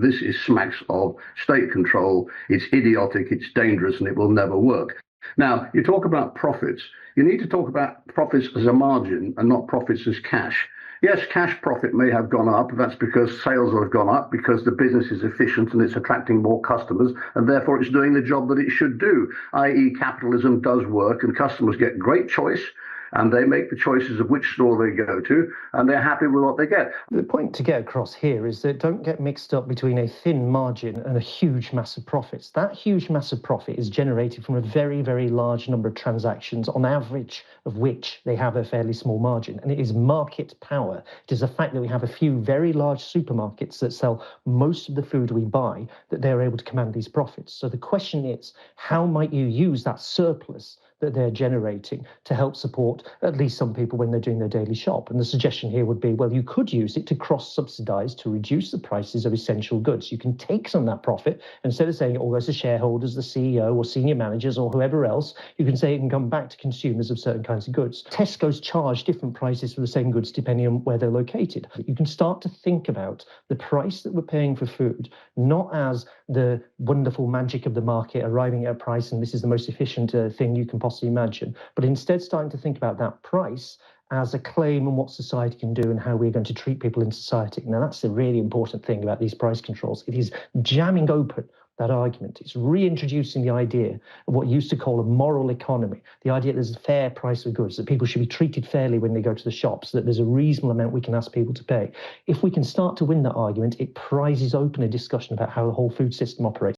This is smacks of state control. It's idiotic, it's dangerous, and it will never work. Now, you talk about profits. You need to talk about profits as a margin and not profits as cash. Yes, cash profit may have gone up. That's because sales have gone up, because the business is efficient and it's attracting more customers, and therefore it's doing the job that it should do, i.e. capitalism does work and customers get great choice, and they make the choices of which store they go to, and they're happy with what they get. The point to get across here is that don't get mixed up between a thin margin and a huge mass of profits. That huge mass of profit is generated from a very, very large number of transactions, on average of which they have a fairly small margin. And it is market power. It is the fact that we have a few very large supermarkets that sell most of the food we buy that they're able to command these profits. So the question is, how might you use that surplus that they're generating to help support at least some people when they're doing their daily shop? And the suggestion here would be, well, you could use it to cross-subsidise to reduce the prices of essential goods. You can take some of that profit, instead of saying it all goes to shareholders, the CEO or senior managers or whoever else, you can say it can come back to consumers of certain kinds of goods. Tesco's charge different prices for the same goods depending on where they're located. You can start to think about the price that we're paying for food, not as the wonderful magic of the market arriving at a price and this is the most efficient thing you can possibly imagine, but instead starting to think about that price as a claim on what society can do and how we're going to treat people in society. Now, that's the really important thing about these price controls. It is jamming open that argument. It's reintroducing the idea of what used to call a moral economy, the idea that there's a fair price of goods, that people should be treated fairly when they go to the shops, that there's a reasonable amount we can ask people to pay. If we can start to win that argument, it prizes open a discussion about how the whole food system operates.